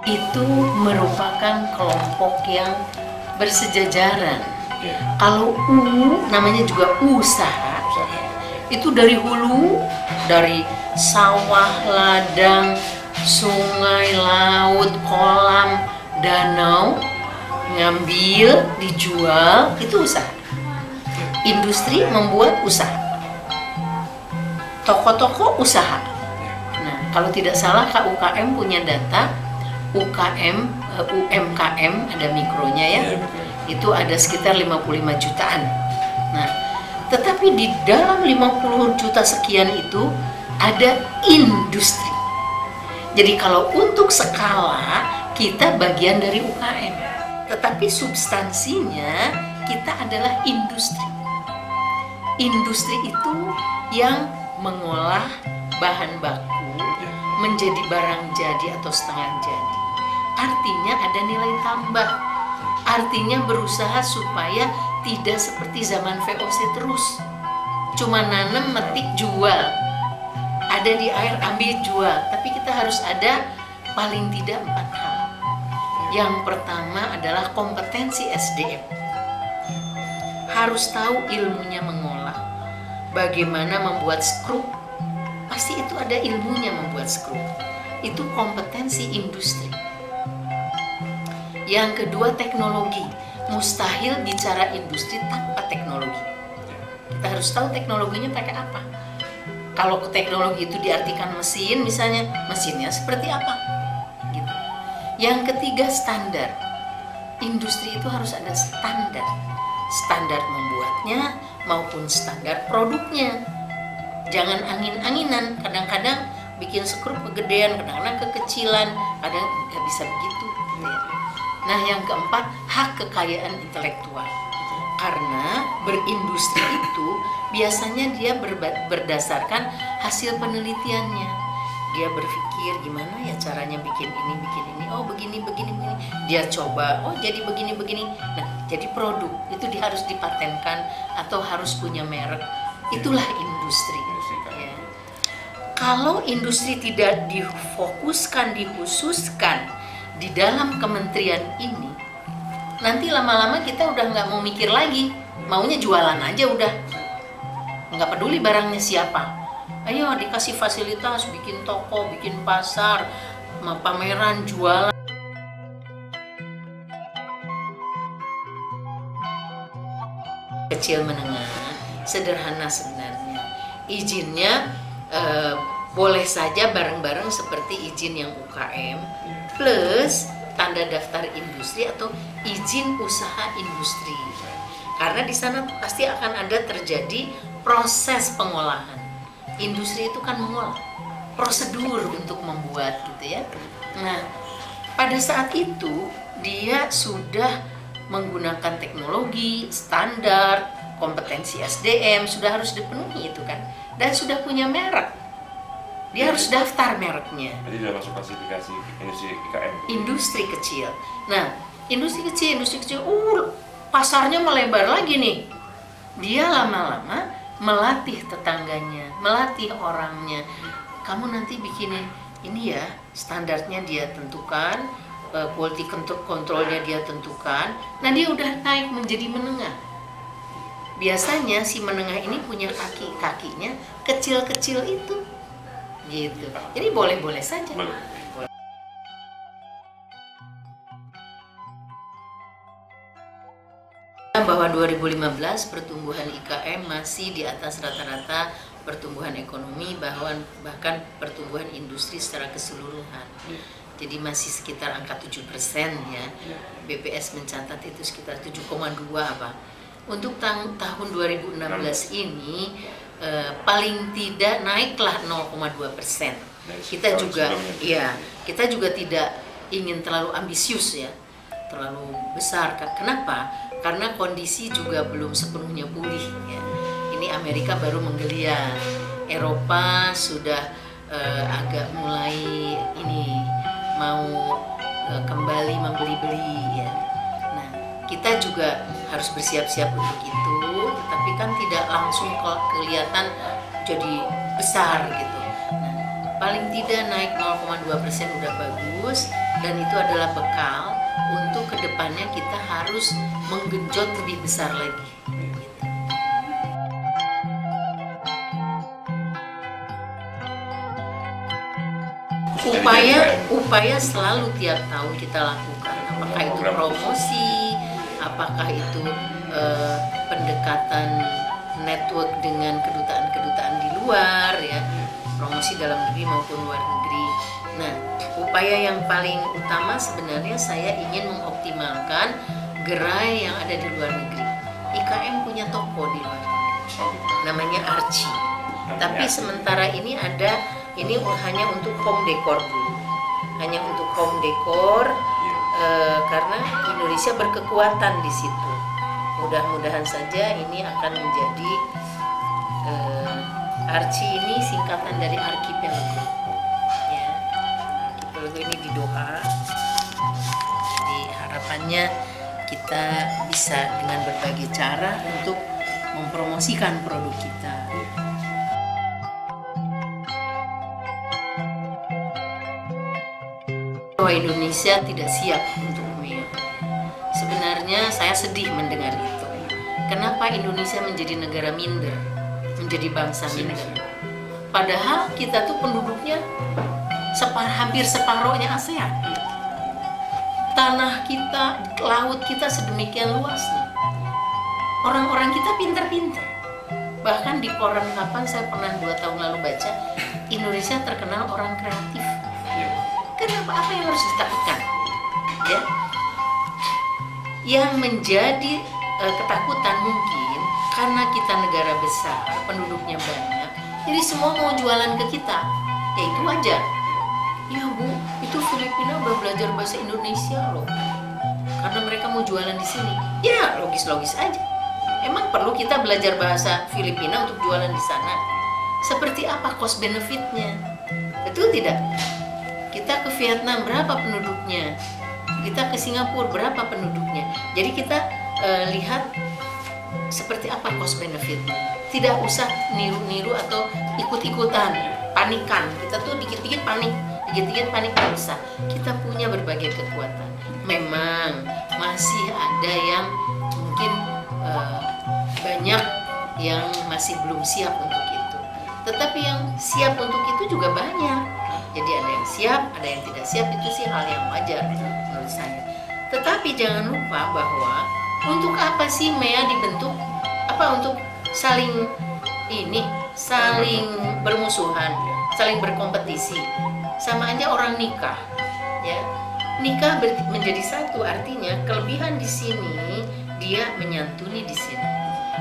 itu merupakan kelompok yang bersejajaran. Kalau U namanya juga usaha, itu dari hulu, dari sawah, ladang, sungai, laut, kolam, danau, ngambil, dijual, itu usaha. Industri membuat usaha, toko-toko usaha. Nah, kalau tidak salah KUKM punya data, UMKM ada mikronya ya, itu ada sekitar 55 jutaan. Nah, tetapi di dalam 50 juta sekian itu ada industri. Jadi kalau untuk skala kita bagian dari UKM, tetapi substansinya kita adalah industri. Industri itu yang mengolah bahan baku menjadi barang jadi atau setengah jadi. Artinya ada nilai tambah. Artinya berusaha supaya tidak seperti zaman VOC terus. Cuma nanam, metik, jual. Ada di air, ambil, jual. Tapi kita harus ada paling tidak 4 hal. Yang pertama adalah kompetensi SDM. Harus tahu ilmunya mengolah. Bagaimana membuat skrup. Pasti itu ada ilmunya membuat skrup. Itu kompetensi industri. Yang kedua teknologi. Mustahil bicara industri tanpa teknologi. Kita harus tahu teknologinya pakai apa. Kalau teknologi itu diartikan mesin, misalnya mesinnya seperti apa gitu. Yang ketiga standar. Industri itu harus ada standar. Standar membuatnya maupun standar produknya. Jangan angin-anginan. Kadang-kadang bikin skrup kegedean, kadang-kadang kekecilan, kadang nggak bisa begitu. Nah, yang keempat, hak kekayaan intelektual. Karena berindustri itu biasanya dia berdasarkan hasil penelitiannya. Dia berpikir gimana ya caranya bikin ini, oh begini. Dia coba, oh jadi begini. Nah, jadi produk itu dia harus dipatenkan atau harus punya merek. Itulah industri. Ya. Kalau industri tidak difokuskan, dikhususkan di dalam kementerian ini, nanti lama-lama kita udah nggak mau mikir lagi, maunya jualan aja udah, nggak peduli barangnya siapa. Ayo dikasih fasilitas, bikin toko, bikin pasar, pameran, jualan. Kecil menengah, sederhana sebenarnya. Izinnya boleh saja bareng-bareng seperti izin yang UKM plus tanda daftar industri atau izin usaha industri. Karena di sana pasti akan ada terjadi proses pengolahan. Industri itu kan mengolah, prosedur untuk membuat gitu ya. Nah, pada saat itu dia sudah menggunakan teknologi, standar, kompetensi SDM sudah harus dipenuhi itu kan, dan sudah punya merek. Dia harus daftar mereknya. Jadi sudah masuk klasifikasi industri IKM. Industri kecil. Nah, industri kecil, pasarnya melebar lagi nih. Dia lama-lama melatih tetangganya, melatih orangnya. Kamu nanti bikinin ini ya, standarnya dia tentukan, quality controlnya dia tentukan. Nah, dia udah naik menjadi menengah. Biasanya si menengah ini punya kakinya kecil-kecil itu. Gitu. Jadi boleh-boleh saja. Bahwa 2015 pertumbuhan IKM masih di atas rata-rata pertumbuhan ekonomi, bahkan pertumbuhan industri secara keseluruhan. Jadi masih sekitar angka 7% ya. BPS mencatat itu sekitar 7,2 apa. Untuk tahun 2016 ini paling tidak naiklah 0,2%. Kita juga tidak ingin terlalu ambisius ya, terlalu besar. Kenapa? Karena kondisi juga belum sepenuhnya pulih ya. Ini Amerika baru menggeliat, Eropa sudah agak mulai ini mau kembali membeli-beli ya. Nah, kita juga harus bersiap-siap untuk itu, tapi kan tidak langsung kelihatan jadi besar gitu. Nah, paling tidak naik 0,2% udah bagus. dan itu adalah bekal untuk kedepannya kita harus menggenjot lebih besar lagi. Upaya selalu tiap tahun kita lakukan, apakah itu promosi, apakah itu pendekatan network dengan kedutaan-kedutaan di luar, ya, promosi dalam negeri maupun luar negeri. Nah, upaya yang paling utama sebenarnya saya ingin mengoptimalkan gerai yang ada di luar negeri. IKM punya toko di luar negeri, namanya Archie. Tapi sementara ini hanya untuk home decor dulu, hanya untuk home decor, karena Indonesia berkekuatan di situ. Mudah-mudahan saja ini akan menjadi Archie ini singkatan dari Archipelago. Ya, Archipelago ini di Doha. Jadi harapannya kita bisa dengan berbagai cara untuk mempromosikan produk kita. Bahwa Indonesia tidak siap untuk MEA. Sebenarnya saya sedih mendengar itu. Kenapa Indonesia menjadi negara minder, menjadi bangsa minder? Padahal kita tuh penduduknya hampir separohnya ASEAN. Tanah kita, laut kita sedemikian luasnya. Orang-orang kita pintar-pintar. Bahkan di koran kapan saya pernah 2 tahun lalu baca, Indonesia terkenal orang kreatif. Kenapa? Apa yang harus ditakutkan? Ya, yang menjadi ketakutan mungkin karena kita negara besar, penduduknya banyak, jadi semua mau jualan ke kita, ya itu wajar. Ya Bu, itu Filipina udah belajar bahasa Indonesia loh, karena mereka mau jualan di sini. Ya logis-logis aja. Emang perlu kita belajar bahasa Filipina untuk jualan di sana? Seperti apa cost benefitnya? Betul tidak? Kita ke Vietnam berapa penduduknya? Kita ke Singapura berapa penduduknya? Jadi kita lihat seperti apa cost benefitnya. Tidak usah niru-niru atau ikut-ikutan, panikan. Kita tuh dikit-dikit panik, nggak usah. Kita punya berbagai kekuatan. Memang masih ada yang mungkin banyak yang masih belum siap untuk itu. Tetapi yang siap untuk itu juga banyak. Jadi ada yang siap, ada yang tidak siap, itu sih hal yang wajar menurut saya. Tetapi jangan lupa bahwa untuk apa sih MEA dibentuk? Apa untuk saling bermusuhan, saling berkompetisi? Sama aja orang nikah, ya. Nikah menjadi satu, artinya kelebihan di sini dia menyantuni di sini.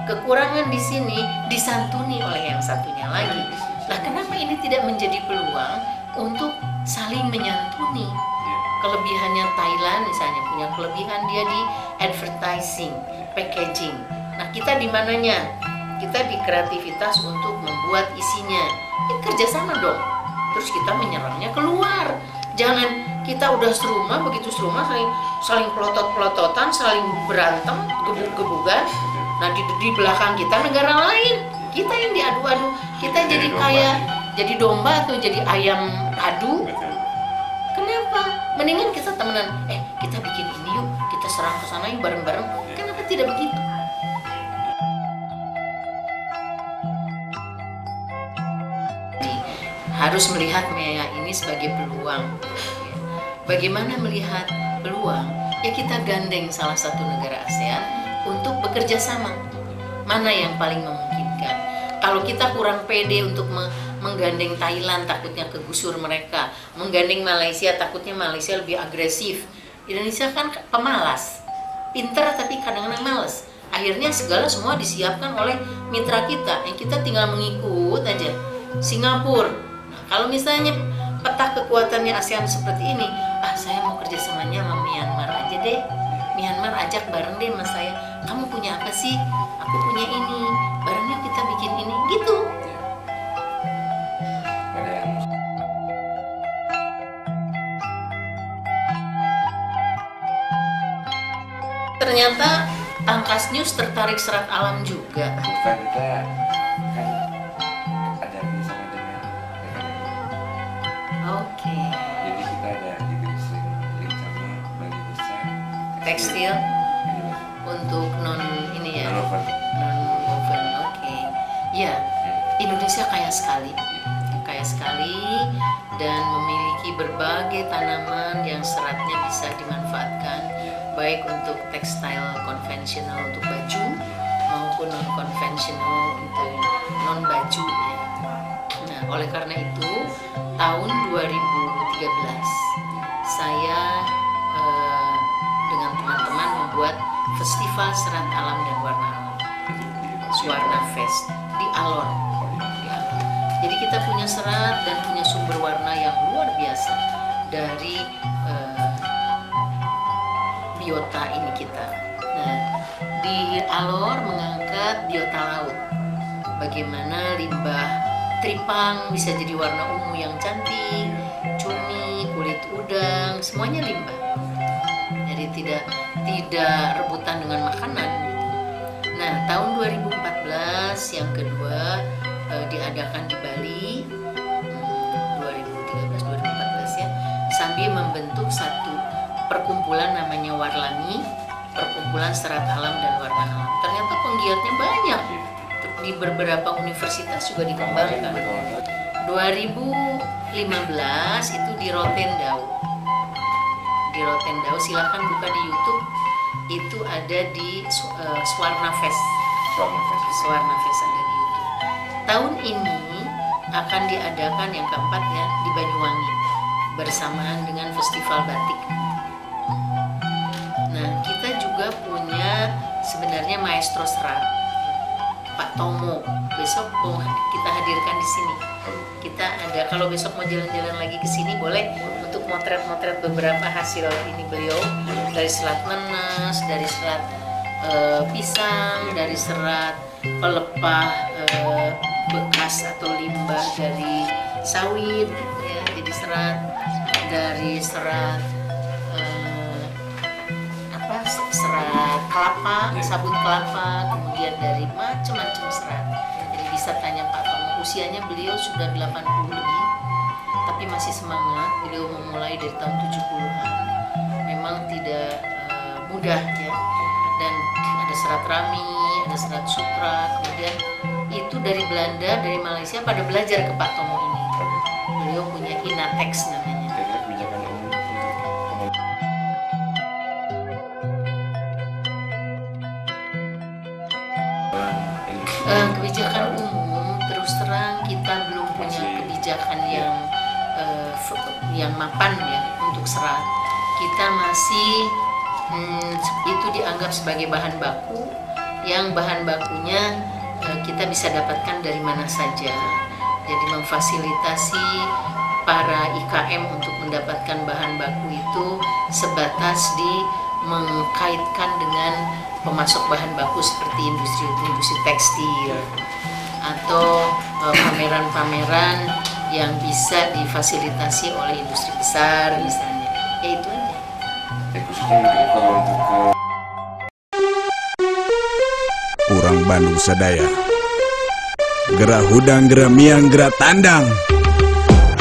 Kekurangan di sini disantuni oleh yang satunya lagi. Lah kenapa ini tidak menjadi peluang untuk saling menyantuni? Kelebihannya Thailand misalnya punya kelebihan dia di advertising, packaging. Nah kita di mananya? Kita di kreativitas untuk membuat isinya. Ya kerjasama dong. Terus kita menyerangnya keluar. Jangan kita udah serumah, begitu serumah saling pelotot-pelototan, saling berantem, gebuk-gebukan. Nah di belakang kita negara lain, kita yang diadu-adu. Kita jadi kayak jadi domba atau jadi ayam adu. Kenapa? Mendingan kita temenan. Kita bikin ini yuk, kita serang ke sana yuk bareng-bareng. Kenapa tidak begitu? Jadi, harus melihat MEA ini sebagai peluang. Bagaimana melihat peluang? Ya kita gandeng salah satu negara ASEAN untuk bekerja sama. Mana yang paling memungkinkan? Kalau kita kurang pede untuk menggandeng Thailand, takutnya kegusur mereka. Menggandeng Malaysia, takutnya Malaysia lebih agresif. Indonesia kan pemalas, pintar tapi kadang-kadang malas. Akhirnya semua disiapkan oleh mitra kita, yang kita tinggal mengikut aja. Singapura. Nah, kalau misalnya peta kekuatannya ASEAN seperti ini, saya mau kerjasamanya sama Myanmar aja deh. Myanmar ajak bareng deh sama saya. Kamu punya apa sih? Aku punya ini. Barengnya kita bikin ini, gitu. Ternyata Tangkas News tertarik serat alam juga. Bukan, kita kan ada bersama dengan Oke. jadi kita ada di Grisling. tekstil untuk non ini ya, Non-woven. non-woven. Oke. Ya, Indonesia kaya sekali dan memiliki berbagai tanaman yang seratnya bisa dimanfaatkan baik untuk tekstil konvensional untuk baju maupun non konvensional untuk non baju ya. Nah, oleh karena itu tahun 2013 saya dengan teman-teman membuat Festival Serat Alam dan Warna Alam, Swarna Fest di Alor. Jadi kita punya serat dan punya sumber warna yang luar biasa dari biota ini kita. Nah, di Alor mengangkat biota laut. Bagaimana limbah tripang bisa jadi warna ungu yang cantik, cumi, kulit udang, semuanya limbah. Jadi tidak rebutan dengan makanan. Nah, tahun 2014 yang kedua diadakan di Bali 2013-2014 ya, sambil membentuk satu perkumpulan namanya Warlami, Perkumpulan Serat Alam dan Warna Alam. Ternyata penggiatnya banyak di beberapa universitas juga dikembangkan. 2015 itu di Rotendao. Di Rotendao, silahkan buka di YouTube. Itu ada di Swarna Fest. Swarna Fest ada di YouTube. Tahun ini akan diadakan yang keempat ya di Banyuwangi bersamaan dengan Festival Batik. Nah, kita juga punya sebenarnya maestro serat Pak Tomo. Besok mau kita hadirkan di sini. Kita ada, kalau besok mau jalan-jalan lagi ke sini boleh untuk motret-motret beberapa hasil ini beliau dari serat nanas, dari serat pisang, dari serat pelepah bekas atau limbah dari sawit ya, jadi serat dari serat serat kelapa, sabut kelapa, kemudian dari macam-macam serat. Jadi bisa tanya Pak Tomo, usianya beliau sudah 80 lebih, tapi masih semangat. Beliau memulai dari tahun 70-an. Memang tidak mudah ya. Dan ada serat rami, ada serat sutra, kemudian itu dari Belanda, dari Malaysia pada belajar ke Pak Tomo ini. Beliau punya Inatex namanya. Kebijakan umum terus terang kita belum punya kebijakan yang mapan ya untuk serat. Kita masih itu dianggap sebagai bahan baku yang bahan bakunya kita bisa dapatkan dari mana saja. Jadi memfasilitasi para IKM untuk mendapatkan bahan baku itu sebatas mengkaitkan dengan pemasok bahan baku seperti industri tekstil atau pameran-pameran yang bisa difasilitasi oleh industri besar misalnya. Ya itu aja. Urang Bandung sadaya. Gerah hudang, gerah miang, gerah tandang.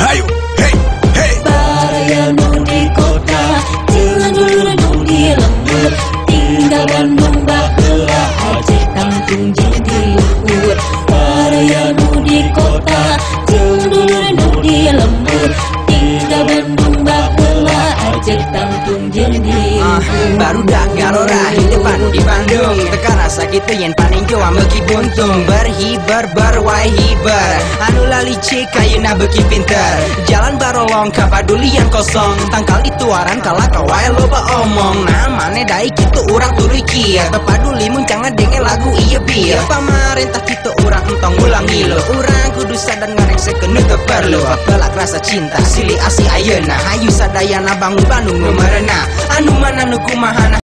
Hayu, hey, hey. Barayanu di kota, jangan dulu di lembur. Tinggal Bandung baheula, Aceh Tangtung jadi luhur. Barayanu di kota, jangan dulu di lembur. Tinggal Bandung baheula, Aceh Tangtung jadi luhur. Baru dak garora hidupan di Bandung, teka rasa gitu yang paling jauh meki buntung. Berhibar berwai hibar, anu lali cek kayuna beki pinter. Jalan barolong kapadulian kosong, tangkal dituaran kala kawai loba omong. Nah mane dai kitu urang tuluy kieu, tepaduli muncang ngadenge lagu ieu bieu. Pamarentah kitu urang entong ulang ngilu, urang kudu sadar ngareksekeun nu teu perlu. Pelak rasa cinta silih asih ayeuna, hayu sadayana bangun Bandung nu meureuna. Anu mana nu kumahana